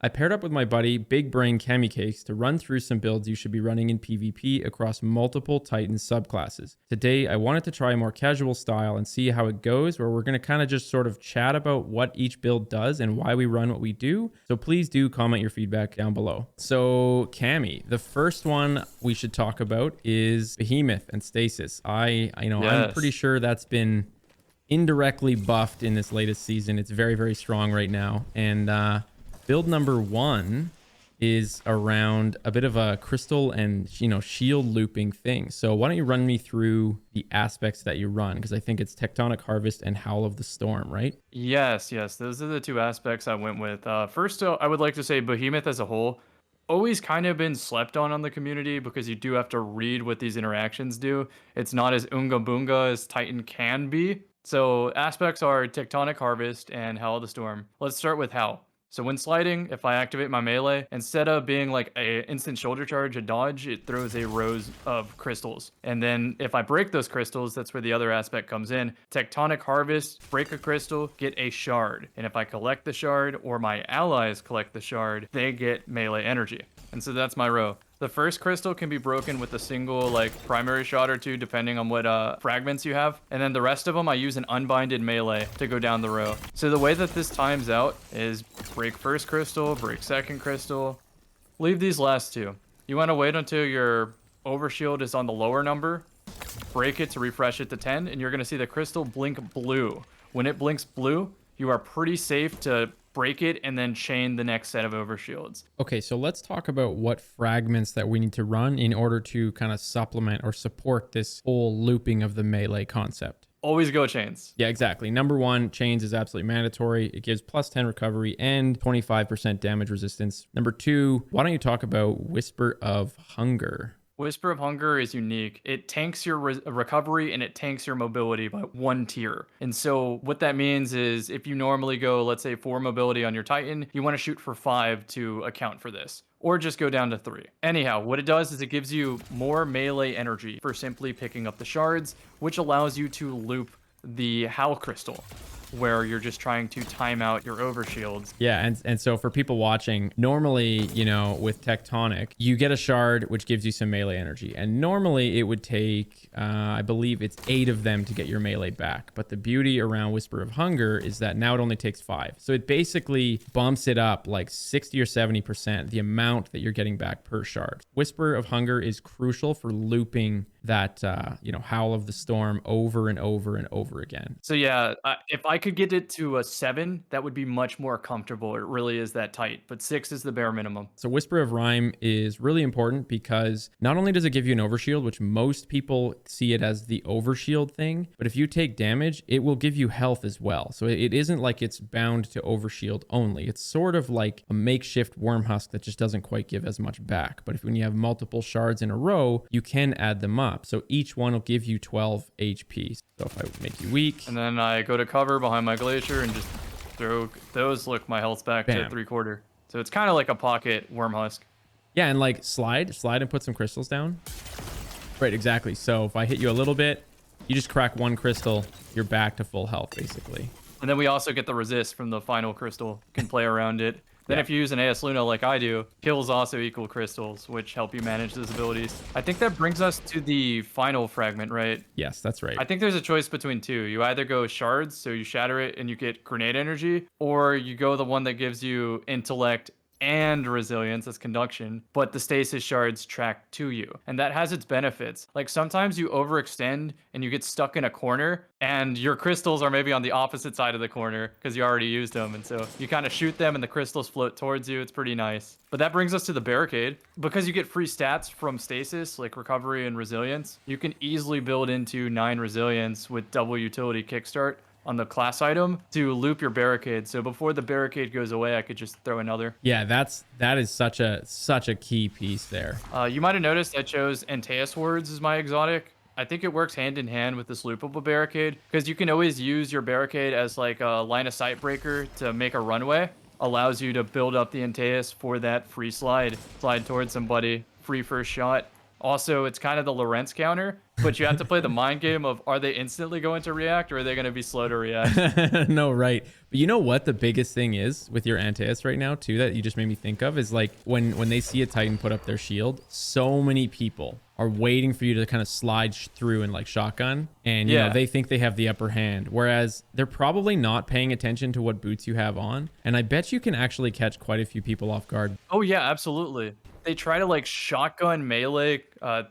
I paired up with my buddy Big Brain CammyCakes to run through some builds you should be running in PvP across multiple Titan subclasses. Today, I wanted to try a more casual style and see how it goes, where we're going to kind of just sort of chat about what each build does and why we run what we do. So please do comment your feedback down below. So Cammy, the first one we should talk about is Behemoth and Stasis. I'm pretty sure that's been indirectly buffed in this latest season. It's very, very strong right now. And build number one is around a bit of a crystal and, shield looping thing. So why don't you run me through the aspects that you run? Because I think it's Tectonic Harvest and Howl of the Storm, right? Yes. Those are the two aspects I went with. First, I would like to say Behemoth as a whole always kind of been slept on the community because you do have to read what these interactions do. It's not as unga boonga as Titan can be. So aspects are Tectonic Harvest and Howl of the Storm. Let's start with Howl. So when sliding, if I activate my melee, instead of being like a instant shoulder charge, a dodge, it throws a rows of crystals. And then if I break those crystals, that's where the other aspect comes in. Tectonic Harvest, break a crystal, get a shard. And if I collect the shard or my allies collect the shard, they get melee energy. And so that's my row. The first crystal can be broken with a single primary shot or two, depending on what fragments you have. And then the rest of them, I use an unbinded melee to go down the row. So the way that this times out is break first crystal, break second crystal, leave these last two. You want to wait until your overshield is on the lower number, break it to refresh it to 10, and you're going to see the crystal blink blue. When it blinks blue, you are pretty safe to break it and then chain the next set of overshields. Okay, so let's talk about what fragments that we need to run in order to kind of supplement or support this whole looping of the melee concept. Always go chains. Yeah, exactly. Number one, chains is absolutely mandatory. It gives plus 10 recovery and 25% damage resistance. Number two, why don't you talk about Whisper of Hunger? Whisper of Hunger is unique. It tanks your recovery and it tanks your mobility by 1 tier. And so what that means is if you normally go, let's say 4 mobility on your Titan, you want to shoot for 5 to account for this. Or just go down to 3. Anyhow, what it does is it gives you more melee energy for simply picking up the shards, which allows you to loop the Howl Crystal, where you're just trying to time out your overshields. Yeah, and so for people watching, normally, with Tectonic, you get a shard, which gives you some melee energy. And normally it would take, I believe it's 8 of them to get your melee back. But the beauty around Whisper of Hunger is that now it only takes 5. So it basically bumps it up like 60 or 70%, the amount that you're getting back per shard. Whisper of Hunger is crucial for looping that, Howl of the Storm over and over and over again. So yeah, if I could get it to a 7, that would be much more comfortable. It really is that tight, but 6 is the bare minimum. So Whisper of Rhyme is really important because not only does it give you an overshield, which most people see it as the overshield thing, but if you take damage, it will give you health as well. So it isn't like it's bound to overshield only. It's sort of like a makeshift worm husk that just doesn't quite give as much back. But when you have multiple shards in a row, you can add them up. So each one will give you 12 HP. So if I make you weak. And then I go to cover behind my glacier and just throw those. Look, my health's back to 3/4. So it's kind of like a pocket worm husk. Yeah, and slide and put some crystals down. Right, exactly. So if I hit you a little bit, you just crack one crystal, you're back to full health, basically. And then we also get the resist from the final crystal. Can play around it. Then if you use an AS Luna like I do, kills also equal crystals, which help you manage those abilities. I think that brings us to the final fragment, right? Yes, that's right. I think there's a choice between two. You either go shards, so you shatter it and you get grenade energy, or you go the one that gives you intellect and resilience as conduction, but the stasis shards track to you. And that has its benefits. Like sometimes you overextend and you get stuck in a corner and your crystals are maybe on the opposite side of the corner because you already used them. And so you kind of shoot them and the crystals float towards you. It's pretty nice. But that brings us to the barricade. Because you get free stats from stasis, like recovery and resilience, you can easily build into 9 resilience with double utility kickstart on the class item to loop your barricade. So before the barricade goes away, I could just throw another. Yeah, that is such a key piece there. You might have noticed I chose Antaeus Words as my exotic. I think it works hand in hand with this loopable barricade because you can always use your barricade as like a line of sight breaker to make a runway. Allows you to build up the Antaeus for that free slide towards somebody, free first shot. Also, it's kind of the Lorentz counter, but you have to play the mind game of, are they instantly going to react, or are they going to be slow to react? No, right. But you know what the biggest thing is with your Antaeus right now too that you just made me think of is like when they see a Titan put up their shield, so many people are waiting for you to kind of slide through and like shotgun, and you know Yeah. they think they have the upper hand, whereas they're probably not paying attention to what boots you have on, and I bet you can actually catch quite a few people off guard. Oh yeah, absolutely. They try to like shotgun melee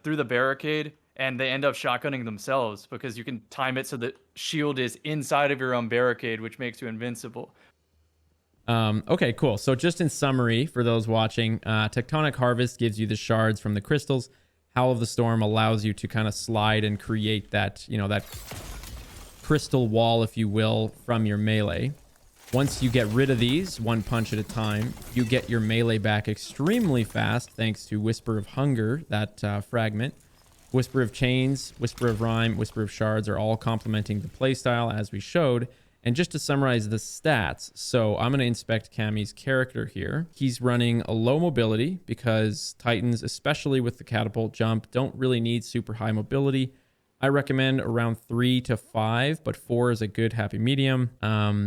through the barricade, and they end up shotgunning themselves because you can time it so the shield is inside of your own barricade, which makes you invincible. Okay, cool. So just in summary, for those watching, Tectonic Harvest gives you the shards from the crystals. Howl of the Storm allows you to kind of slide and create that, you know, that crystal wall, if you will, from your melee. Once you get rid of these, one punch at a time, you get your melee back extremely fast thanks to Whisper of Hunger, that fragment. Whisper of Chains, Whisper of Rhyme, Whisper of Shards are all complementing the playstyle as we showed. And just to summarize the stats, so I'm going to inspect Cammy's character here. He's running a low mobility because Titans, especially with the catapult jump, don't really need super high mobility. I recommend around 3 to 5, but 4 is a good happy medium.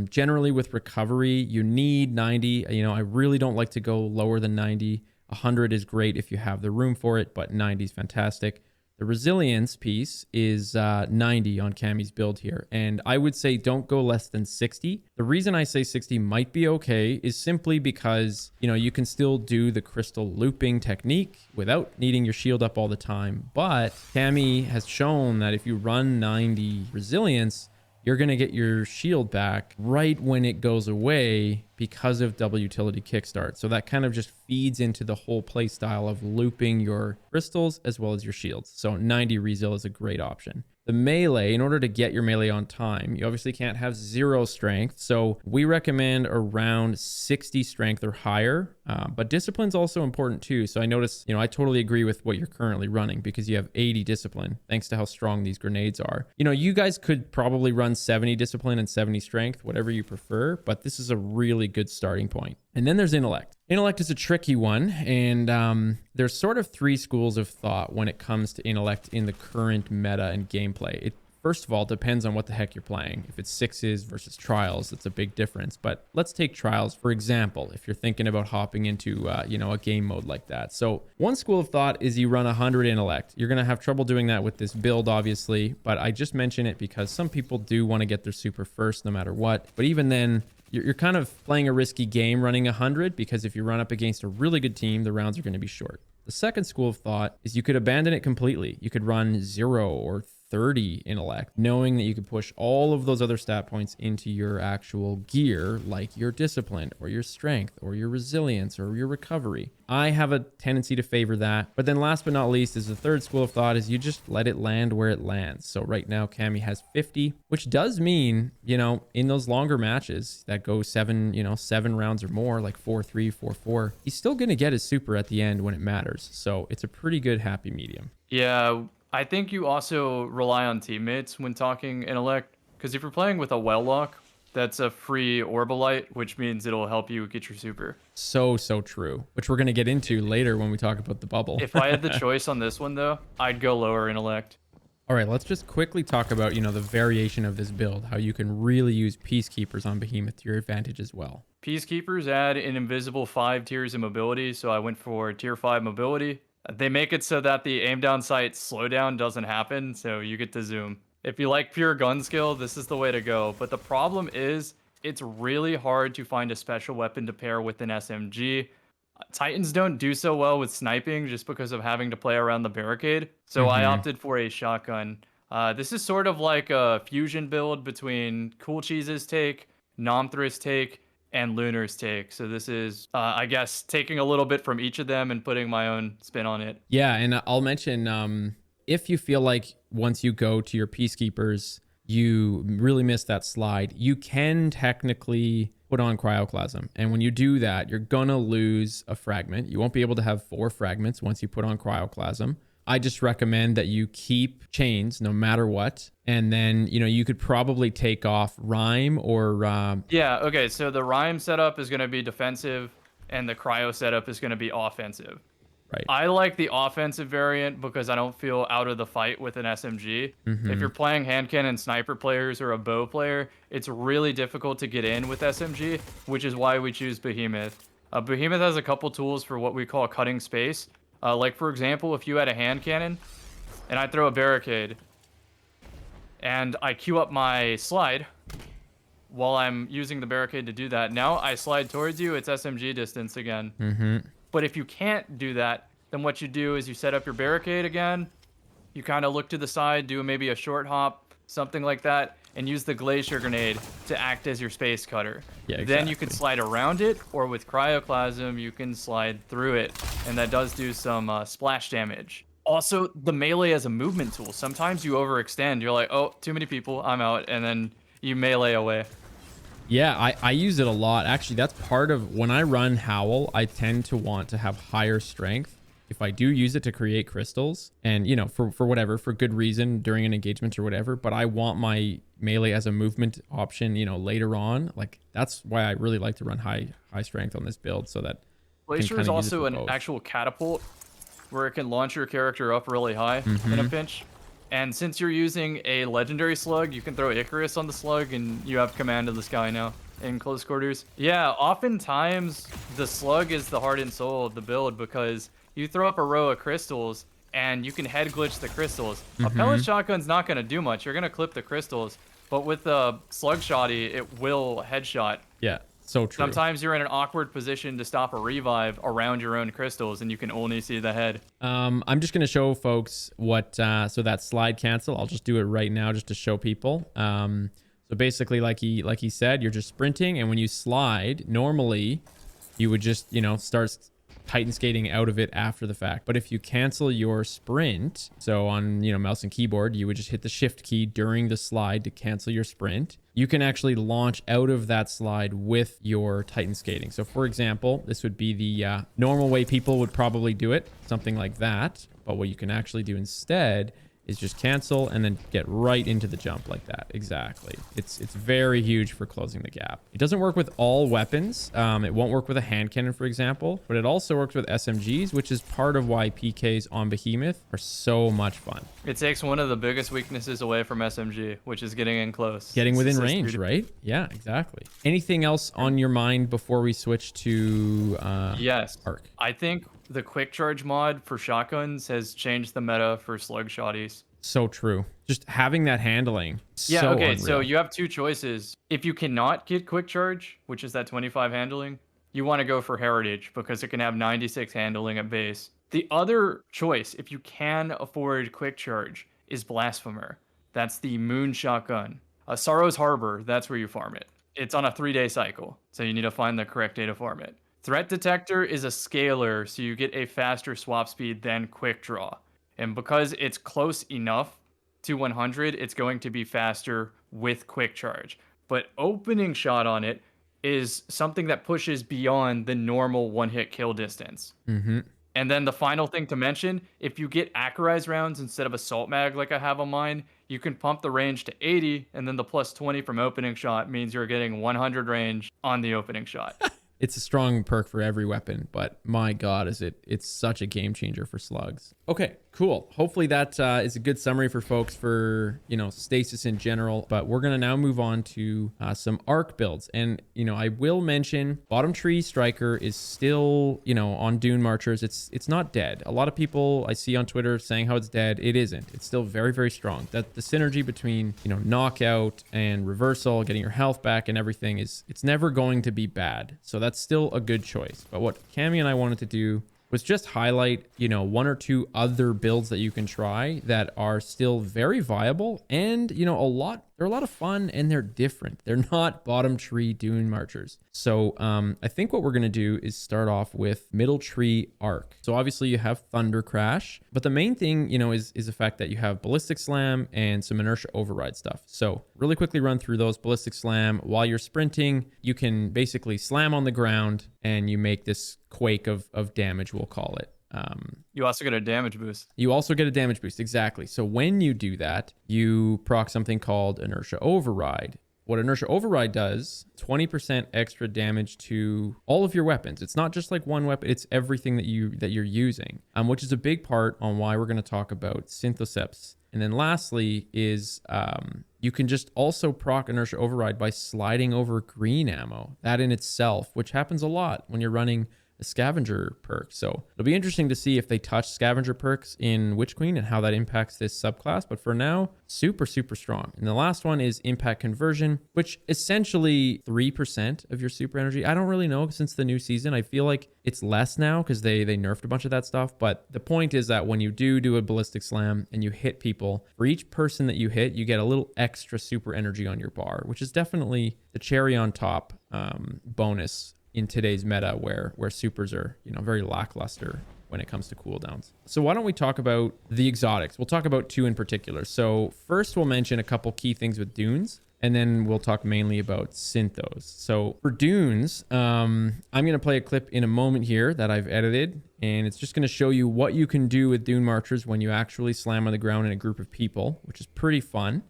Generally with recovery, you need 90. You know, I really don't like to go lower than 90. 100 is great if you have the room for it, but 90 is fantastic. The resilience piece is 90 on Cammy's build here, and I would say don't go less than 60. The reason I say 60 might be okay is simply because, you know, you can still do the crystal looping technique without needing your shield up all the time, but Cammy has shown that if you run 90 resilience, you're going to get your shield back right when it goes away because of double utility kickstart. So that kind of just feeds into the whole play style of looping your crystals as well as your shields. So 90 resil is a great option. The melee, in order to get your melee on time, you obviously can't have 0 strength. So we recommend around 60 strength or higher, but discipline's also important too. So I notice, you know, I totally agree with what you're currently running because you have 80 discipline, thanks to how strong these grenades are. You know, you guys could probably run 70 discipline and 70 strength, whatever you prefer, but this is a really good starting point. And then there's intellect. Intellect is a tricky one, and there's sort of 3 schools of thought when it comes to intellect in the current meta and gameplay. It first of all depends on what the heck you're playing. If it's sixes versus trials, it's a big difference. But let's take trials for example. If you're thinking about hopping into you know, a game mode like that. So one school of thought is you run 100 intellect. You're gonna have trouble doing that with this build, obviously. But I just mention it because some people do want to get their super first no matter what. But even then, you're kind of playing a risky game running 100 because if you run up against a really good team, the rounds are going to be short. The second school of thought is you could abandon it completely. You could run 0 or 30 intellect, knowing that you could push all of those other stat points into your actual gear, like your discipline or your strength or your resilience or your recovery. I have a tendency to favor that. But then last but not least is the third school of thought is you just let it land where it lands. So right now Cammy has 50, which does mean, you know, in those longer matches that go 7 rounds or more, like 4-3, 4-4, he's still going to get his super at the end when it matters. So it's a pretty good happy medium. Yeah, I think you also rely on teammates when talking intellect, because if you're playing with a well lock, that's a free Orbalite, which means it'll help you get your super. So true, which we're going to get into later when we talk about the bubble. If I had the choice on this one, though, I'd go lower intellect. All right, let's just quickly talk about, you know, the variation of this build, how you can really use Peacekeepers on Behemoth to your advantage as well. Peacekeepers add an invisible 5 tiers of mobility, so I went for tier 5 mobility. They make it so that the aim down sight slowdown doesn't happen, so you get to zoom. If you like pure gun skill, this is the way to go. But the problem is, it's really hard to find a special weapon to pair with an SMG. Titans don't do so well with sniping just because of having to play around the barricade, so I opted for a shotgun. This is sort of like a fusion build between Cool Cheese's take, Nomthr's take, and Lunar's take. So this is, I guess, taking a little bit from each of them and putting my own spin on it. Yeah, and I'll mention, if you feel like once you go to your Peacekeepers, you really miss that slide, you can technically put on Cryoclasm. And when you do that, you're gonna lose a fragment. You won't be able to have 4 fragments once you put on Cryoclasm. I just recommend that you keep chains no matter what. And then, you know, you could probably take off Rhyme or... Yeah, okay, so the Rhyme setup is going to be defensive, and the Cryo setup is going to be offensive. Right. I like the offensive variant because I don't feel out of the fight with an SMG. If you're playing hand cannon sniper players or a bow player, it's really difficult to get in with SMG, which is why we choose Behemoth. Behemoth has a couple tools for what we call cutting space. Like, for example, if you had a hand cannon and I throw a barricade and I queue up my slide while I'm using the barricade to do that, now I slide towards you, it's SMG distance again. But if you can't do that, then what you do is you set up your barricade again. You kind of look to the side, do maybe a short hop, something like that, and use the glacier grenade to act as your space cutter. Yeah, exactly. Then you can slide around it, or with cryoclasm, you can slide through it, and that does do some splash damage. Also, the melee as a movement tool. Sometimes you overextend. You're like, oh, too many people, I'm out, and then you melee away. Yeah, I use it a lot. Actually, that's part of when I run Howl, I tend to want to have higher strength. If I do use it to create crystals and, you know, for whatever, for good reason during an engagement or whatever, but I want my melee as a movement option, you know, later on. Like, that's why I really like to run high strength on this build, so that Glacier is also an actual catapult where it can launch your character up really high in a pinch. And since you're using a legendary slug, you can throw Icarus on the slug and you have command of the sky now in close quarters. Yeah, oftentimes the slug is the heart and soul of the build because you throw up a row of crystals and you can head glitch the crystals. A pellet shotgun's not going to do much. You're going to clip the crystals. But with the slug shotty, it will headshot. Yeah, so true. Sometimes you're in an awkward position to stop a revive around your own crystals and you can only see the head. I'm just going to show folks what, so that slide cancel, I'll just do it right now just to show people. So basically, like he said, you're just sprinting, and when you slide, normally you would just, you know, start Titan skating out of it after the fact. But if you cancel your sprint, so on, you know, mouse and keyboard, you would just hit the shift key during the slide to cancel your sprint. You can actually launch out of that slide with your Titan skating. So for example, this would be the normal way people would probably do it, something like that. But what you can actually do instead is just cancel and then get right into the jump like that. Exactly. It's very huge for closing the gap. It doesn't work with all weapons. It won't work with a hand cannon, for example, but it also works with SMGs, which is part of why PKs on Behemoth are so much fun. It takes one of the biggest weaknesses away from SMG, which is getting in close. Getting within range, right? Yeah, exactly. Anything else on your mind before we switch to yes. Arc? I think the quick charge mod for shotguns has changed the meta for slug shotties. So true. Just having that handling. Yeah, so okay, unreal. so you have two choices. If you cannot get quick charge, which is that 25 handling, you want to go for heritage because it can have 96 handling at base. The other choice, if you can afford quick charge, is blasphemer. That's the moon shotgun. Sorrow's Harbor, that's where you farm it. It's on a 3-day cycle, so you need to find the correct day to farm it. Threat detector is a scaler, so you get a faster swap speed than quick draw. And because it's close enough to 100, it's going to be faster with quick charge. But opening shot on it is something that pushes beyond the normal one-hit kill distance. And then the final thing to mention, if you get accurized rounds instead of assault mag like I have on mine, you can pump the range to 80, and then the plus 20 from opening shot means you're getting 100 range on the opening shot. It's a strong perk for every weapon, but my God, it's such a game changer for slugs. Okay, cool. Hopefully that is a good summary for folks for, you know, Stasis in general, but we're going to now move on to some arc builds. And, you know, I will mention Bottom Tree Striker is still, you know, on Dune Marchers. It's not dead. A lot of people I see on Twitter saying how it's dead. It isn't. It's still very, very strong. That the synergy between, you know, knockout and reversal, getting your health back and everything it's never going to be bad. So that's still a good choice. But what Cammy and I wanted to do was just highlight, you know, one or two other builds that you can try that are still very viable and, you know, they're a lot of fun and they're different. They're not Bottom Tree Dune Marchers. So I think what we're going to do is start off with Middle Tree Arc. So obviously you have Thunder Crash, but the main thing, you know, is the fact that you have Ballistic Slam and some Inertia Override stuff. So really quickly run through those. Ballistic Slam, while you're sprinting, you can basically slam on the ground and you make this quake of damage, we'll call it. You also get a damage boost. You also get a damage boost, exactly. So when you do that, you proc something called Inertia Override. what Inertia Override does, 20% extra damage to all of your weapons. It's not just like one weapon, it's everything that you're using, which is a big part on why we're going to talk about Synthoceps. And then lastly is you can just also proc Inertia Override by sliding over green ammo. That in itself, which happens a lot when you're running a scavenger perk. So it'll be interesting to see if they touch scavenger perks in Witch Queen and how that impacts this subclass. But for now, super, super strong. And the last one is impact conversion, which essentially 3% of your super energy. I don't really know since the new season. I feel like it's less now because they nerfed a bunch of that stuff. But the point is that when you do a ballistic slam and you hit people, for each person that you hit, you get a little extra super energy on your bar, which is definitely the cherry on top bonus in today's meta where supers are, very lackluster when it comes to cooldowns. So why don't we talk about the exotics? We'll talk about 2 in particular. So first we'll mention a couple key things with dunes, and then we'll talk mainly about synthos. So for dunes, I'm going to play a clip in a moment here that I've edited, and it's just going to show you what you can do with dune marchers when you actually slam on the ground in a group of people, which is pretty fun.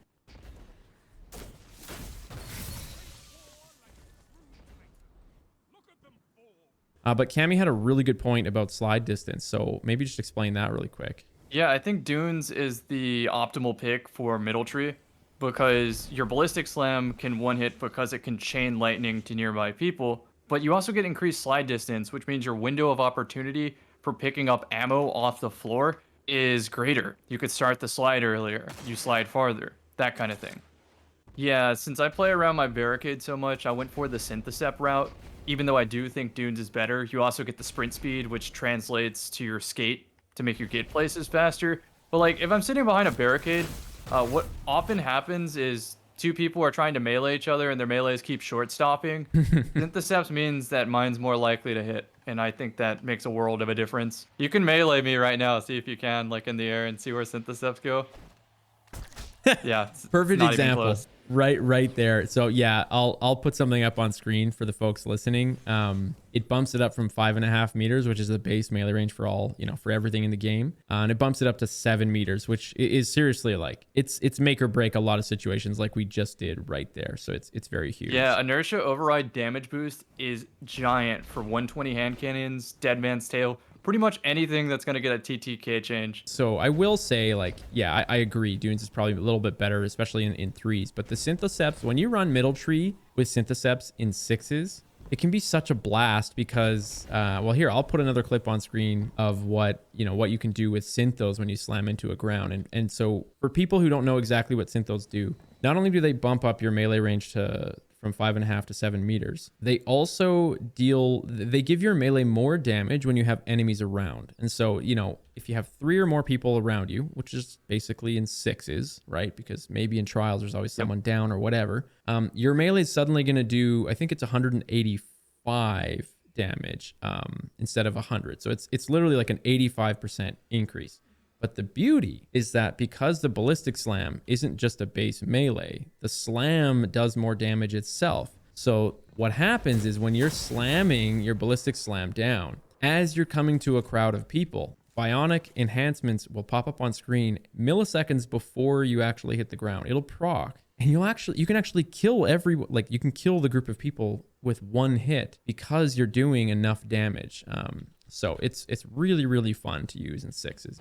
But Cammy had a really good point about slide distance, so maybe just explain that really quick. Yeah, I think Dunes is the optimal pick for middle tree because your ballistic slam can one hit because it can chain lightning to nearby people, but you also get increased slide distance, which means your window of opportunity for picking up ammo off the floor is greater. You could start the slide earlier, you slide farther, that kind of thing. Yeah, since I play around my barricade so much, I went for the Synthocept route. Even though I do think Dunes is better, you also get the sprint speed, which translates to your skate to make your get places faster. But like, if I'm sitting behind a barricade, what often happens is 2 people are trying to melee each other and their melees keep short stopping. Synthoceps means that mine's more likely to hit, and I think that makes a world of a difference. You can melee me right now, see if you can, like in the air, and see where Synthoceps go. Yeah, perfect example. Right there. So yeah, I'll put something up on screen for the folks listening. It bumps it up from 5.5 meters, which is the base melee range for all, for everything in the game. And it bumps it up to 7 meters, which is seriously like it's make or break a lot of situations like we just did right there. So it's very huge. Yeah, Inertia Override damage boost is giant for 120 hand cannons, Dead Man's Tail, pretty much anything that's going to get a TTK change. So I will say, like, yeah, I agree. Dunes is probably a little bit better, especially in 3s. But the Synthoceps, when you run middle tree with Synthoceps in 6s, it can be such a blast because, well, here, I'll put another clip on screen of what you can do with synthos when you slam into a ground. And so for people who don't know exactly what synthos do, not only do they bump up your melee range from 5.5 to 7 meters, they also they give your melee more damage when you have enemies around. And so, if you have 3 or more people around you, which is basically in 6s, right? Because maybe in trials, there's always someone down or whatever. Your melee is suddenly going to do, I think it's 185 damage instead of 100. So it's literally like an 85% increase. But the beauty is that because the ballistic slam isn't just a base melee, the slam does more damage itself. So what happens is when you're slamming your ballistic slam down, as you're coming to a crowd of people, bionic enhancements will pop up on screen milliseconds before you actually hit the ground. It'll proc, and you can actually kill you can kill the group of people with one hit because you're doing enough damage. So it's really, really fun to use in 6s.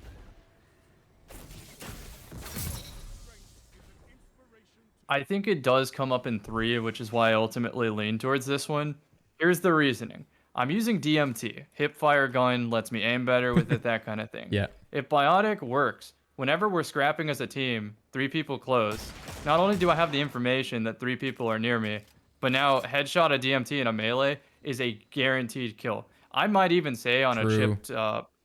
I think it does come up in 3, which is why I ultimately lean towards this one. Here's the reasoning. I'm using DMT. Hipfire gun lets me aim better with it, that kind of thing. Yeah. If Biotic works, whenever we're scrapping as a team, 3 people close, not only do I have the information that 3 people are near me, but now headshot a DMT in a melee is a guaranteed kill. I might even say on a chipped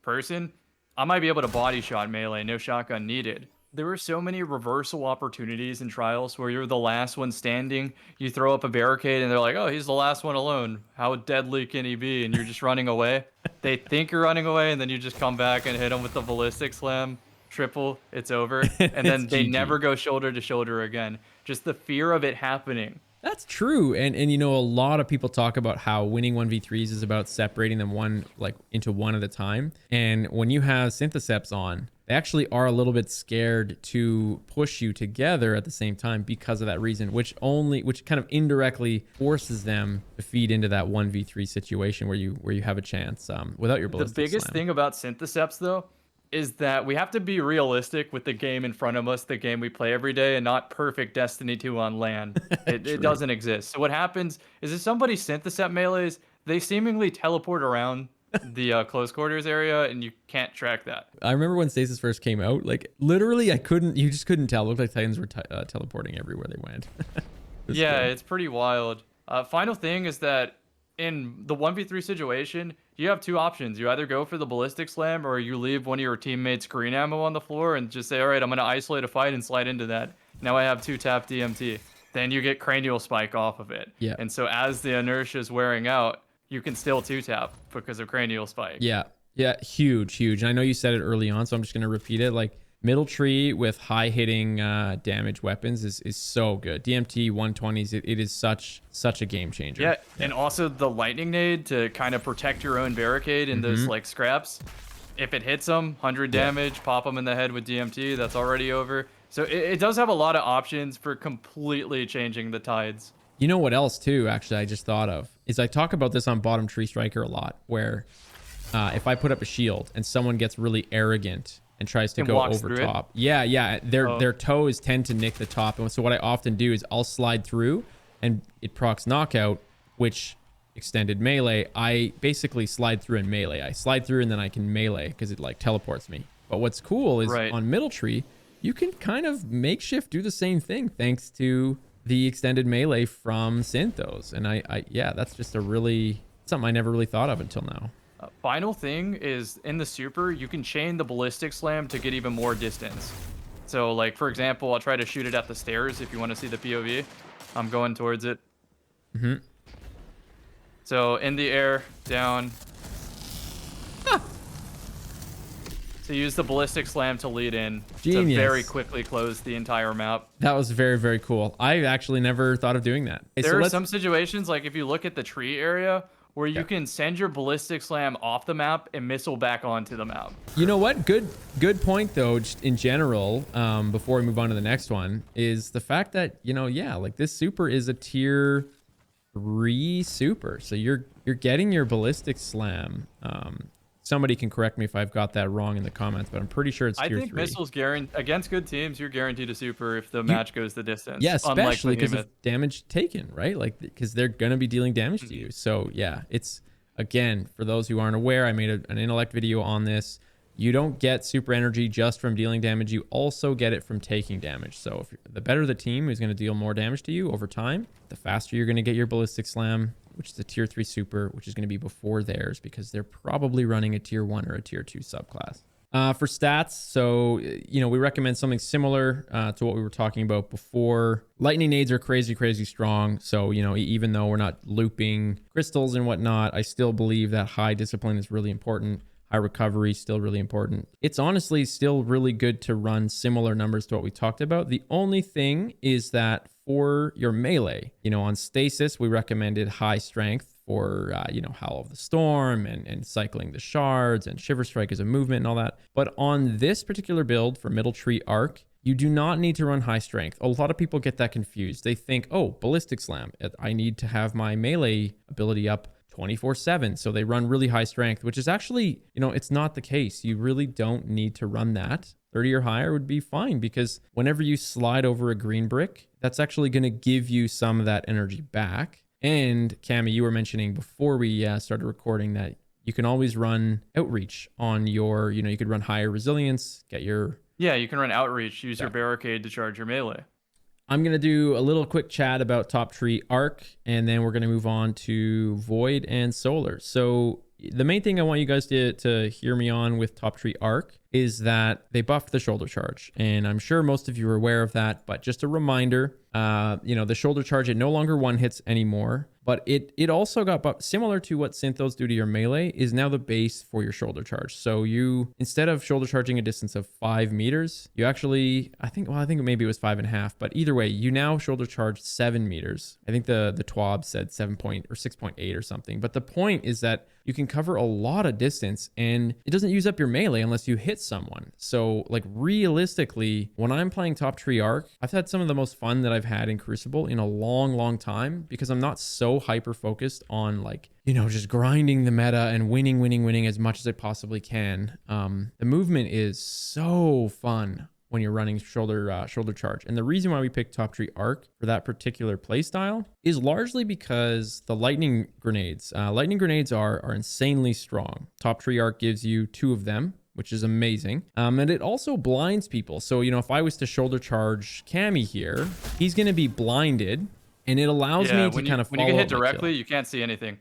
person, I might be able to body shot melee, no shotgun needed. There were so many reversal opportunities in trials where you're the last one standing, you throw up a barricade and they're like, oh, he's the last one alone. How deadly can he be? And you're just running away. They think you're running away and then you just come back and hit them with the ballistic slam, triple, it's over. And then they never go shoulder to shoulder again. Just the fear of it happening. That's true. And a lot of people talk about how winning 1v3s is about separating them into one at a time. And when you have Synthoceps on, they actually are a little bit scared to push you together at the same time because of that reason, which kind of indirectly forces them to feed into that 1v3 situation where you have a chance without your The ballistic biggest slam. thing about syntheseps though is that we have to be realistic with the game in front of us, the game we play every day, and not perfect Destiny 2 on land. It True. doesn't exist. So what happens is if somebody synthesep melees, they seemingly teleport around the close quarters area, and you can't track that. I remember when Stasis first came out, like literally you just couldn't tell. It looked like Titans were teleporting everywhere they went. Yeah, Scary. it's pretty wild. Final thing is that in the 1v3 situation, you have two options. You either go for the ballistic slam or you leave one of your teammates green ammo on the floor and just say, all right, I'm going to isolate a fight and slide into that. Now I have 2-tap DMT. Then you get cranial spike off of it. Yeah. And so as the inertia is wearing out, you can still 2-tap because of cranial spike. Yeah. Yeah. Huge. And I know you said it early on, so I'm just going to repeat it. Like, middle tree with high hitting damage weapons is so good. DMT 120s, it is such a game changer. Yeah, and also the lightning nade to kind of protect your own barricade in those like scraps. If it hits them, 100 damage, pop them in the head with DMT, that's already over. So it does have a lot of options for completely changing the tides. You know what else too, actually, I just thought of, is I talk about this on Bottom Tree Striker a lot, where if I put up a shield and someone gets really arrogant and tries to go over top. Yeah. Their toes tend to nick the top. And so what I often do is I'll slide through and it procs knockout, which extended melee. I basically slide through and melee. I slide through and then I can melee because it like teleports me. But what's cool is on middle tree, you can kind of makeshift do the same thing thanks to the extended melee from Synthos. And yeah, that's just something I never really thought of until now. Final thing is in the super, you can chain the ballistic slam to get even more distance. So like, for example, I'll try to shoot it at the stairs if you want to see the POV. I'm going towards it. So in the air, down. So use the ballistic slam to lead in to very quickly close the entire map. That was very, very cool. I actually never thought of doing that. There are some situations, like if you look at the tree area, where you can send your ballistic slam off the map and missile back onto the map. You know what? Good point, though, just in general, before we move on to the next one, is the fact that, like this super is a tier 3 super. So you're getting your ballistic slam. Somebody can correct me if I've got that wrong in the comments, but I'm pretty sure it's tier 3. I think missiles against good teams, you're guaranteed a super if the match goes the distance. Yeah, especially because of damage taken, right? Like, because they're going to be dealing damage to you. So yeah, it's, again, for those who aren't aware, I made an intellect video on this. You don't get super energy just from dealing damage. You also get it from taking damage. So the better the team who's going to deal more damage to you over time, the faster you're going to get your ballistic slam, which is a tier 3 super, which is going to be before theirs because they're probably running a tier 1 or a tier 2 subclass. For stats, so, we recommend something similar to what we were talking about before. Lightning nades are crazy strong. So, even though we're not looping crystals and whatnot, I still believe that high discipline is really important. High recovery is still really important. It's honestly still really good to run similar numbers to what we talked about. The only thing is that for your melee, on Stasis, we recommended high strength for, Howl of the Storm and cycling the shards and Shiver Strike as a movement and all that. But on this particular build for Middle Tree Arc, you do not need to run high strength. A lot of people get that confused. They think, oh, Ballistic Slam, I need to have my melee ability up 24/7. So they run really high strength, which is actually, it's not the case. You really don't need to run that. 30 or higher would be fine because whenever you slide over a green brick, that's actually going to give you some of that energy back. And Cammy, you were mentioning before we started recording that you can always run outreach on your, you could run higher resilience, get your... Yeah, you can run outreach, use your barricade to charge your melee. I'm going to do a little quick chat about Top Tree Arc, and then we're going to move on to Void and Solar. So the main thing I want you guys to hear me on with Top Tree Arc is that they buffed the shoulder charge. And I'm sure most of you are aware of that, but just a reminder, the shoulder charge, it no longer one hits anymore, but it also got buffed, similar to what Synthos do to your melee, is now the base for your shoulder charge. So you, instead of shoulder charging a distance of 5 meters, you actually, I think maybe it was 5.5, but either way, you now shoulder charge 7 meters. I think the TWAB said 7 point or 6.8 or something. But the point is that you can cover a lot of distance and it doesn't use up your melee unless you hit someone. So like realistically, when I'm playing top tree arc, I've had some of the most fun that I've had in Crucible in a long time because I'm not so hyper focused on like, you know, just grinding the meta and winning as much as I possibly can. The movement is so fun when you're running shoulder charge. And the reason why we picked top tree arc for that particular playstyle is largely because the lightning grenades are insanely strong. Top tree arc gives you 2 of them, which is amazing. And it also blinds people. So, you know, if I was to shoulder charge Cammy here, he's going to be blinded and it allows me to kind of when you get hit directly, you can't see anything.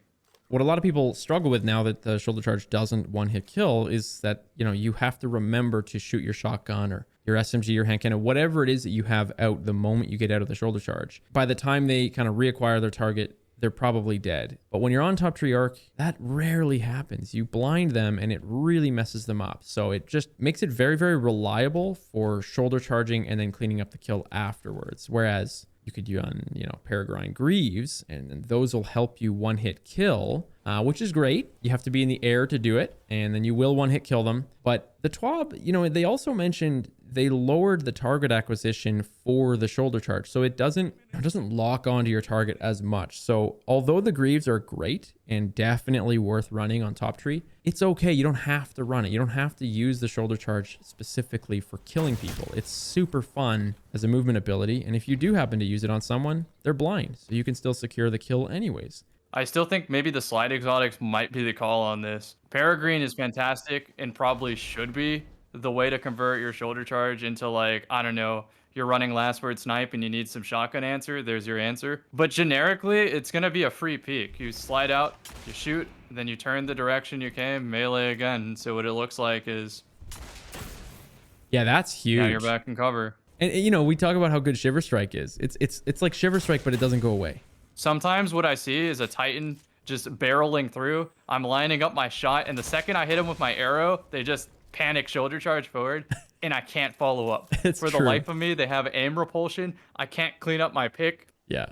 What a lot of people struggle with now that the shoulder charge doesn't one-hit kill is that, you know, you have to remember to shoot your shotgun or your SMG, your hand cannon, whatever it is that you have out the moment you get out of the shoulder charge. By the time they kind of reacquire their target, they're probably dead. But when you're on top tree arc, that rarely happens. You blind them and it really messes them up. So it just makes it very reliable for shoulder charging and then cleaning up the kill afterwards. Whereas you could do on, you know, Peregrine Greaves, and those will help you one-hit kill, which is great. You have to be in the air to do it, and then you will one-hit kill them. But the TWAB, you know, they also mentioned they lowered the target acquisition for the shoulder charge, so it doesn't lock onto your target as much. So although the Greaves are great and definitely worth running on top tree, it's okay. You don't have to run it. You don't have to use the shoulder charge specifically for killing people. It's super fun as a movement ability, and if you do happen to use it on someone, they're blind, so you can still secure the kill anyways. I still think maybe the slide exotics might be the call on this. Peregrine is fantastic and probably should be the way to convert your shoulder charge into, like, I don't know, you're running last word snipe and you need some shotgun answer, there's your answer. But generically, it's going to be a free peek. You slide out, you shoot, then you turn the direction you came, melee again. So what it looks like is... Yeah, that's huge. Now you're back in cover. And you know, we talk about how good Shiver Strike is. It's like Shiver Strike, but it doesn't go away. Sometimes what I see is a Titan just barreling through. I'm lining up my shot, and the second I hit him with my arrow, they just panic shoulder charge forward, and I can't follow up. For the life of me, they have aim repulsion. I can't clean up my pick. Yeah.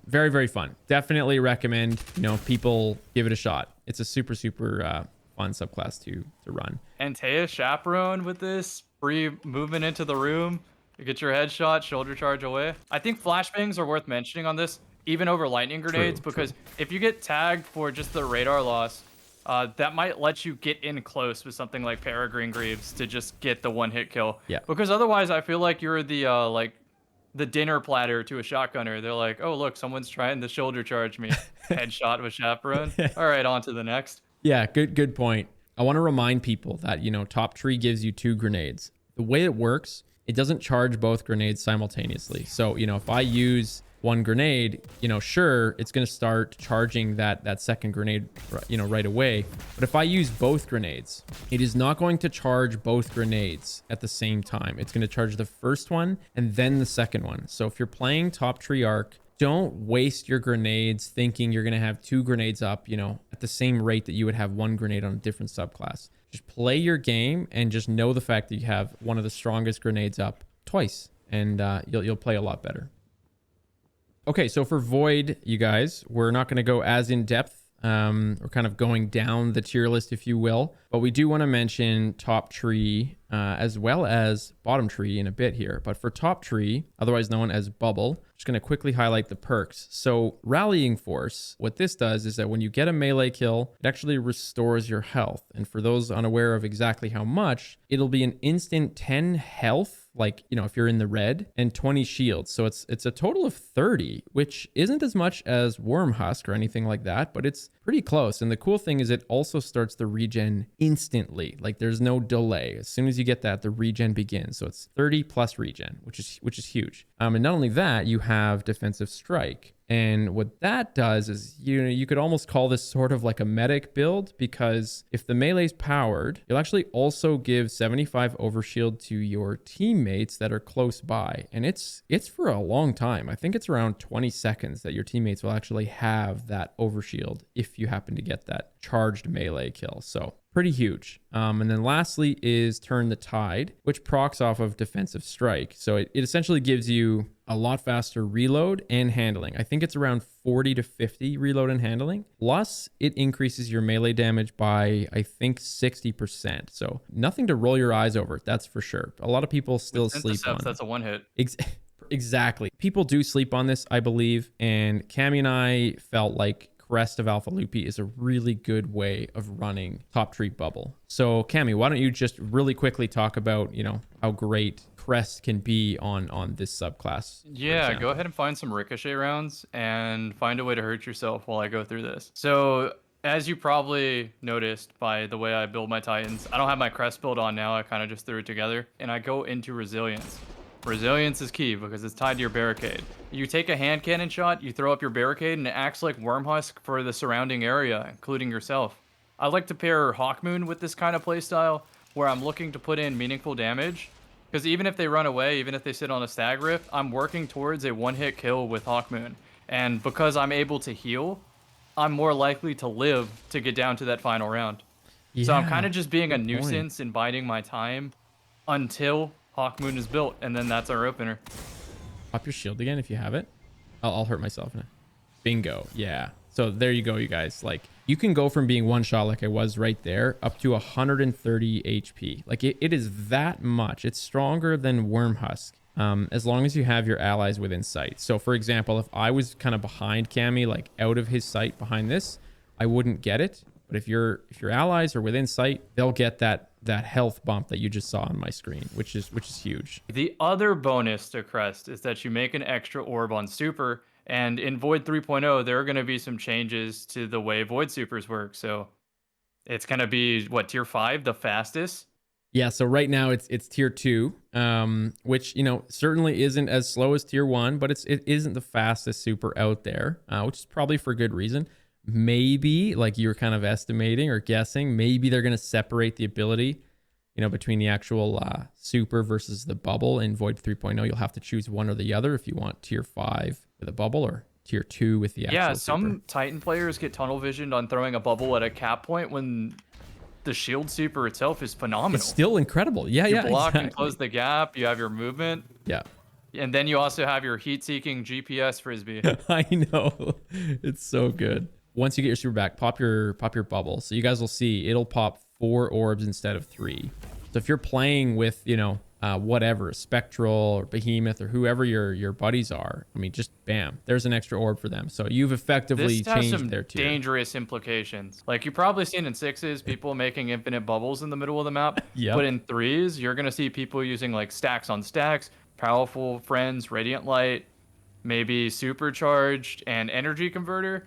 Very fun. Definitely recommend, you know, people give it a shot. It's a super fun subclass to run. Antea Chaperone with this free movement into the room. You get your headshot, shoulder charge away. I think flashbangs are worth mentioning on this, even over lightning grenades, because if you get tagged for just the radar loss, that might let you get in close with something like Peregrine Greaves to just get the one-hit kill. Yeah. Because otherwise, I feel like you're the the dinner platter to a shotgunner. They're like, oh look, someone's trying to shoulder charge me. Headshot with Chaperone. All right, on to the next. Yeah, good point. I want to remind people that, you know, top tree gives you 2 grenades. The way it works, it doesn't charge both grenades simultaneously. So, you know, if I use one grenade, you know, sure, it's going to start charging that second grenade, you know, right away. But if I use both grenades, it is not going to charge both grenades at the same time. It's going to charge the first one and then the second one. So if you're playing top tree arc, don't waste your grenades thinking you're going to have 2 grenades up, you know, at the same rate that you would have 1 grenade on a different subclass. Just play your game and just know the fact that you have one of the strongest grenades up twice, and you'll play a lot better. Okay, so for Void, you guys, we're not going to go as in depth. We're kind of going down the tier list, if you will. But we do want to mention top tree as well as bottom tree in a bit here. But for top tree, otherwise known as bubble, just going to quickly highlight the perks. So rallying force, what this does is that when you get a melee kill, it actually restores your health. And for those unaware of exactly how much, it'll be an instant 10 health, like, you know, if you're in the red, and 20 shields. So it's a total of 30, which isn't as much as Worm Husk or anything like that, but it's pretty close. And the cool thing is it also starts the regen instantly. Like, there's no delay. As soon as you get that, the regen begins. So it's 30 plus regen, which is huge. And not only that, you have defensive strike. And what that does is, you know, you could almost call this sort of like a medic build, because if the melee's powered, you'll actually also give 75 overshield to your teammates that are close by. And it's for a long time. I think it's around 20 seconds that your teammates will actually have that overshield if you happen to get that charged melee kill. So Pretty huge. And then lastly is Turn the Tide, which procs off of Defensive Strike. So it essentially gives you a lot faster reload and handling. I think it's around 40 to 50 reload and handling. Plus, it increases your melee damage by, I think, 60%. So nothing to roll your eyes over, that's for sure. A lot of people still sleep on. That's a one hit. Exactly. People do sleep on this, I believe. And Cammy and I felt like Crest of Alpha Lupi is a really good way of running Top Tree Bubble. So Cammy, why don't you just really quickly talk about, how great Crest can be on this subclass? Yeah, go ahead and find some ricochet rounds and find a way to hurt yourself while I go through this. So as you probably noticed by the way I build my Titans, I don't have my Crest build on now. I kind of just threw it together and I go into Resilience. Resilience is key because it's tied to your barricade. You take a hand cannon shot, you throw up your barricade, and it acts like Wormhusk for the surrounding area, including yourself. I like to pair Hawkmoon with this kind of playstyle, where I'm looking to put in meaningful damage. Because even if they run away, even if they sit on a Stag Rift, I'm working towards a one-hit kill with Hawkmoon. And because I'm able to heal, I'm more likely to live to get down to that final round. Yeah, so I'm kind of just being a good point. nuisance and biding my time until Hawkmoon is built, and then that's our opener. Pop your shield again if you have it. I'll hurt myself now. Bingo. Yeah. So there you go, you guys. Like, you can go from being one shot like I was right there up to 130 HP. Like, it is that much. It's stronger than Wormhusk. As long as you have your allies within sight. So for example, if I was kind of behind Cammy, like out of his sight behind this, I wouldn't get it. But if your allies are within sight, they'll get that health bump that you just saw on my screen, which is huge. The other bonus to Crest is that you make an extra orb on Super, and in Void 3.0, there are going to be some changes to the way Void Supers work. So it's going to be, what, tier 5, the fastest? Yeah, so right now it's tier 2, which, certainly isn't as slow as tier 1, but it isn't the fastest super out there, which is probably for good reason. Maybe, like you were kind of estimating or guessing, maybe they're going to separate the ability, between the actual super versus the bubble. In Void 3.0, you'll have to choose one or the other if you want tier 5 with a bubble or tier 2 with the actual Yeah, some super. Titan players get tunnel visioned on throwing a bubble at a cap point when the shield super itself is phenomenal. It's still incredible. Yeah, you yeah, block exactly. and close the gap, you have your movement. Yeah. And then you also have your heat-seeking GPS frisbee. I know. It's so good. Once you get your super back, pop your bubble. So you guys will see it'll pop 4 orbs instead of 3. So if you're playing with, whatever, Spectral or Behemoth or whoever your buddies are, I mean, just bam, there's an extra orb for them. So you've effectively This has changed some their tier. dangerous implications. Like, you've probably seen in 6s, people making infinite bubbles in the middle of the map. Yep. But in 3s, you're going to see people using, like, stacks on stacks, Powerful Friends, Radiant Light, maybe Supercharged, and Energy Converter.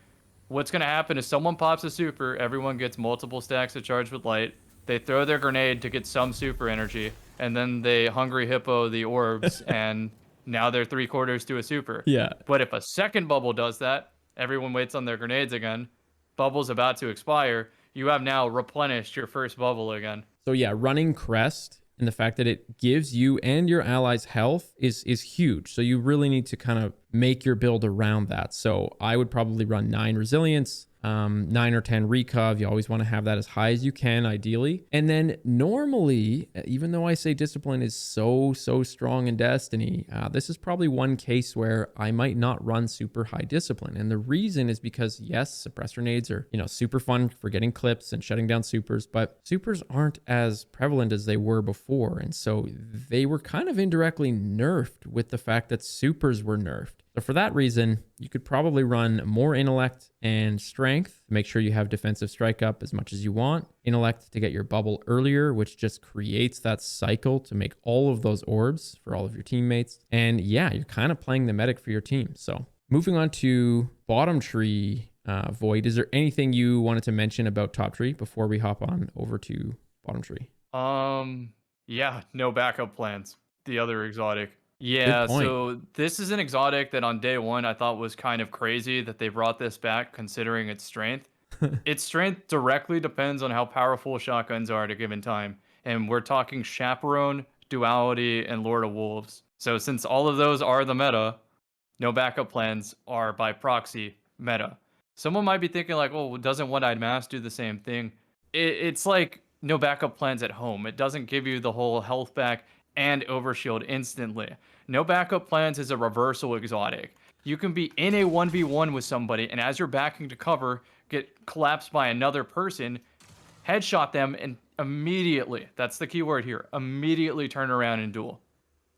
What's going to happen is someone pops a super, everyone gets multiple stacks of charge with light, they throw their grenade to get some super energy, and then they hungry hippo the orbs, and now they're 3/4 to a super. Yeah. But if a second bubble does that, everyone waits on their grenades again, bubble's about to expire, you have now replenished your first bubble again. So yeah, running Crest and the fact that it gives you and your allies health is huge. So you really need to kind of make your build around that. So I would probably run 9 resilience, 9 or 10 recov. You always want to have that as high as you can, ideally. And then normally, even though I say discipline is so strong in Destiny, this is probably one case where I might not run super high discipline. And the reason is because, yes, suppressor nades are, super fun for getting clips and shutting down supers, but supers aren't as prevalent as they were before. And so they were kind of indirectly nerfed with the fact that supers were nerfed. So for that reason, you could probably run more intellect and strength. Make sure you have defensive strike up as much as you want. Intellect to get your bubble earlier, which just creates that cycle to make all of those orbs for all of your teammates. And yeah, you're kind of playing the medic for your team. So moving on to bottom tree, Void, is there anything you wanted to mention about top tree before we hop on over to bottom tree? Yeah, no backup plans. The other exotic. Yeah, so this is an exotic that on day 1 I thought was kind of crazy that they brought this back considering its strength. Its strength directly depends on how powerful shotguns are at a given time. And we're talking Chaperone, Duality, and Lord of Wolves. So since all of those are the meta, no backup plans are by proxy meta. Someone might be thinking like, oh, doesn't One-Eyed Mask do the same thing? It's like no backup plans at home. It doesn't give you the whole health back and overshield instantly. No backup plans is a reversal exotic. You can be in a 1v1 with somebody, and as you're backing to cover, get collapsed by another person, headshot them, and immediately, that's the key word here, immediately turn around and duel.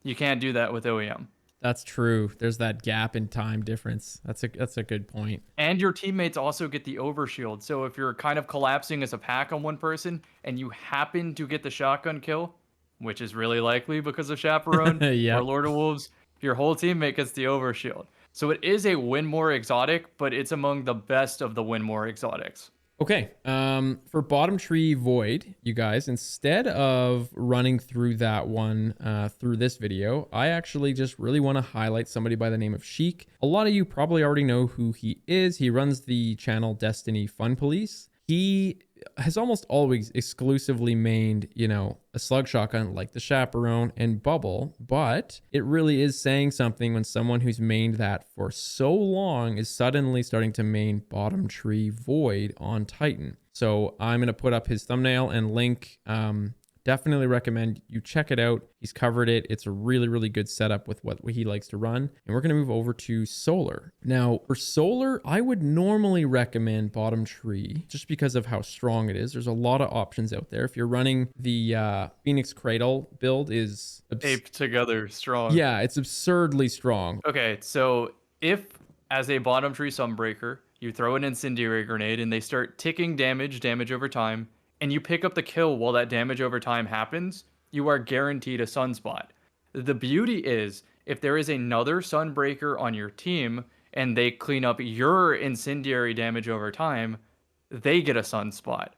You can't do that with OEM. That's true. There's that gap in time difference. That's a good point. And your teammates also get the overshield. So if you're kind of collapsing as a pack on one person and you happen to get the shotgun kill, which is really likely because of Chaperone or Yep. Lord of Wolves, your whole teammate gets the overshield. So it is a win more exotic, but it's among the best of the win more exotics. Okay, for bottom tree void, you guys, instead of running through that one through this video, I actually just really want to highlight somebody by the name of Sheik. A lot of you probably already know who he is. He runs the channel Destiny Fun Police. He has almost always exclusively mained, a slug shotgun like the Chaperone and Bubble, but it really is saying something when someone who's mained that for so long is suddenly starting to main bottom tree void on Titan. So I'm going to put up his thumbnail and link. Definitely recommend you check it out. He's covered it. It's a really, really good setup with what he likes to run. And we're going to move over to solar. Now, for solar, I would normally recommend bottom tree just because of how strong it is. There's a lot of options out there. If you're running the Phoenix Cradle build is... Ape together strong. Yeah, it's absurdly strong. Okay, so if as a bottom tree Sunbreaker, you throw an incendiary grenade and they start ticking damage over time, and you pick up the kill while that damage over time happens, you are guaranteed a sunspot. The beauty is, if there is another Sunbreaker on your team and they clean up your incendiary damage over time, they get a sunspot.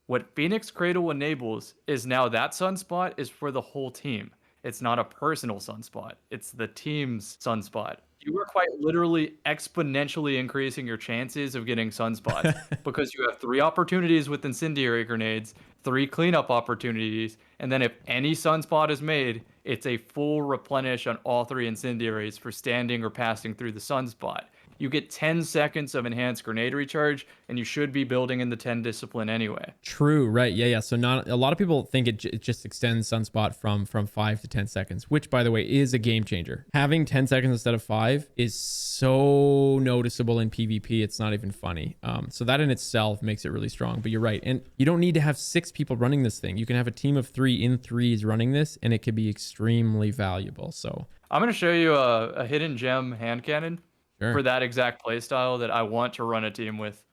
What Phoenix Cradle enables is now that sunspot is for the whole team. It's not a personal sunspot, it's the team's sunspot. You are quite literally exponentially increasing your chances of getting sunspots because you have 3 opportunities with incendiary grenades, 3 cleanup opportunities, and then if any sunspot is made, it's a full replenish on all 3 incendiaries for standing or passing through the sunspot. You get 10 seconds of enhanced grenade recharge, and you should be building in the 10 discipline anyway. True, right? Yeah. So not a lot of people think it just extends sunspot from 5 to 10 seconds, which by the way is a game changer. Having 10 seconds instead of 5 is so noticeable in PvP. It's not even funny. So that in itself makes it really strong. But you're right, and you don't need to have 6 people running this thing. You can have a team of 3 in 3s running this, and it could be extremely valuable. So I'm gonna show you a hidden gem hand cannon. Sure. For that exact playstyle that I want to run a team with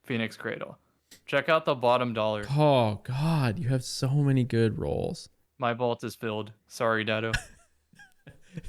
Phoenix Cradle. Check out the bottom dollar. Oh, God. You have so many good rolls. My vault is filled. Sorry, Dado.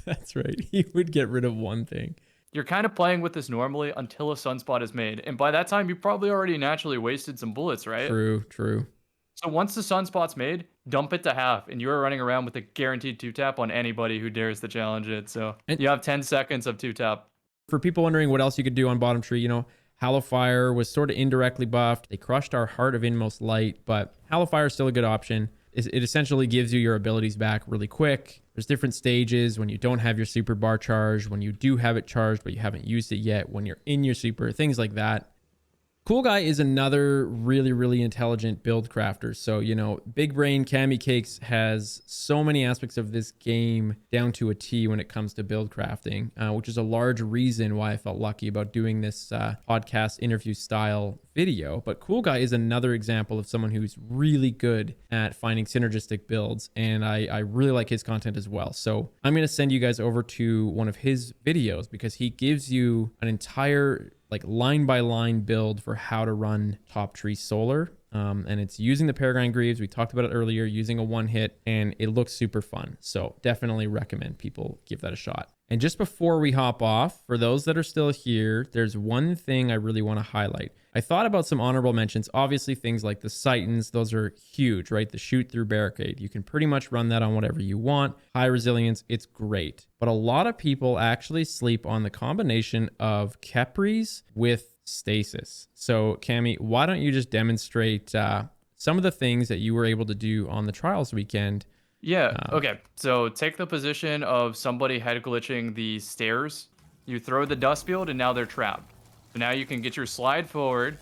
That's right. He would get rid of one thing. You're kind of playing with this normally until a sunspot is made. And by that time, you probably already naturally wasted some bullets, right? True. So once the sunspot's made, dump it to half. And you're running around with a guaranteed 2-tap on anybody who dares to challenge it. So you have 10 seconds of 2-tap. For people wondering what else you could do on bottom tree, Hallow Fire was sort of indirectly buffed. They crushed our Heart of Inmost Light, but Hallow Fire is still a good option. It essentially gives you your abilities back really quick. There's different stages when you don't have your super bar charged, when you do have it charged, but you haven't used it yet, when you're in your super, things like that. Cool Guy is another really, really intelligent build crafter. So, Big Brain CammyCakes has so many aspects of this game down to a T when it comes to build crafting, which is a large reason why I felt lucky about doing this podcast interview style video. But Cool Guy is another example of someone who's really good at finding synergistic builds, and I really like his content as well. So I'm going to send you guys over to one of his videos because he gives you an entire line by line build for how to run top tree solar. And it's using the Peregrine Greaves. We talked about it earlier, using a 1-hit, and it looks super fun. So definitely recommend people give that a shot. And just before we hop off, for those that are still here, there's one thing I really want to highlight. I thought about some honorable mentions. Obviously, things like the Titans, those are huge, right? The shoot through barricade. You can pretty much run that on whatever you want. High resilience, it's great. But a lot of people actually sleep on the combination of Kepris with Stasis. So, Cammy, why don't you just demonstrate some of the things that you were able to do on the trials weekend? Yeah, okay. So take the position of somebody head glitching the stairs. You throw the dust field and now they're trapped. So now you can get your slide forward,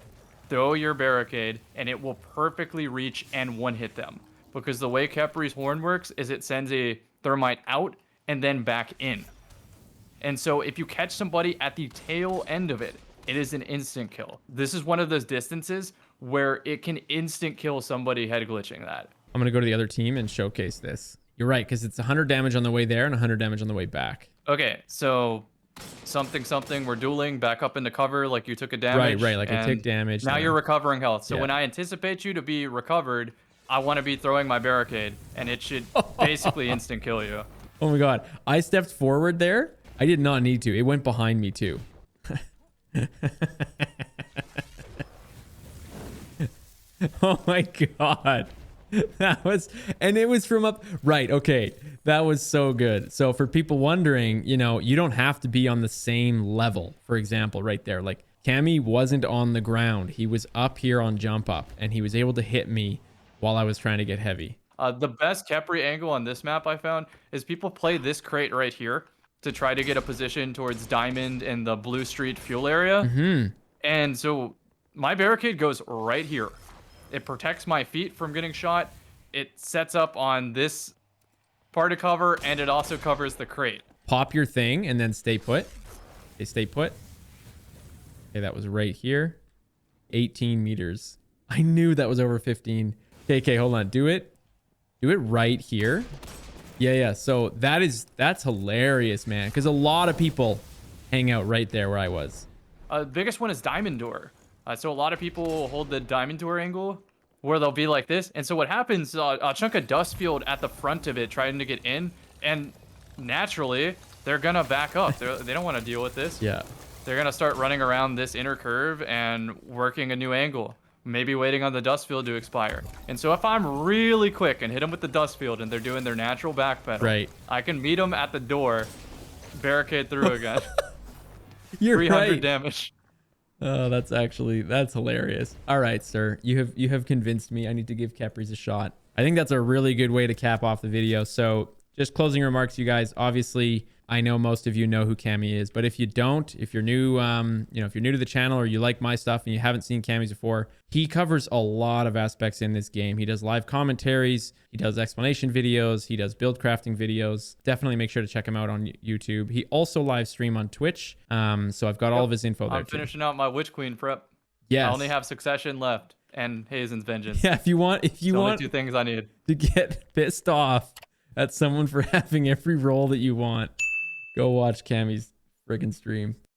throw your barricade, and it will perfectly reach and one-hit them. Because the way Khepri's horn works is it sends a thermite out and then back in. And so if you catch somebody at the tail end of it, it is an instant kill. This is one of those distances where it can instant kill somebody head glitching that. I'm going to go to the other team and showcase this. You're right, because it's 100 damage on the way there and 100 damage on the way back. Okay, so something, we're dueling, back up into cover like you took a damage. Right, like I took damage. Now you're recovering health. So Yeah. when I anticipate you to be recovered, I want to be throwing my barricade, and it should basically instant kill you. Oh my god. I stepped forward there. I did not need to. It went behind me too. Oh my god. That was, and it was from up, right, okay. That was so good. So for people wondering, you know, you don't have to be on the same level. For example, right there, like Cammy wasn't on the ground. He was up here on jump up, and he was able to hit me while I was trying to get heavy. The best Khepri angle on this map I found is people play this crate right here to try to get a position towards Diamond and the Blue Street fuel area. And so my barricade goes right here. It protects my feet from getting shot. It sets up on this part of cover, and it also covers the crate. Pop your thing and then stay put. Okay, stay put. Okay, that was right here. 18 meters. I knew that was over 15. Okay, hold on. Do it. Do it right here. Yeah. So that's hilarious, man. Because a lot of people hang out right there where I was. The biggest one is Diamond Door. So a lot of people hold the Diamond Door angle where they'll be like this. And so what happens, a chunk of dust field at the front of it trying to get in, and naturally they're going to back up. They don't want to deal with this. Yeah. They're going to start running around this inner curve and working a new angle, maybe waiting on the dust field to expire. And so if I'm really quick and hit them with the dust field and they're doing their natural backpedal, right, I can meet them at the door, barricade through again. You're 300 right. damage. Oh, that's hilarious. All right, sir. You have convinced me. I need to give Khepri's a shot. I think that's a really good way to cap off the video. So just closing remarks, you guys. Obviously, I know most of you know who Cammy is, but if you don't, if you're new, if you're new to the channel or you like my stuff and you haven't seen Cammy's before, he covers a lot of aspects in this game. He does live commentaries, he does explanation videos, he does build crafting videos. Definitely make sure to check him out on YouTube. He also live stream on Twitch. So I've got all of his info there. I'm finishing out my Witch Queen prep. Yes. I only have Succession left and Hazen's Vengeance. Yeah, if you want only two things I need to get pissed off at someone for having every role that you want, go watch Cammy's friggin' stream.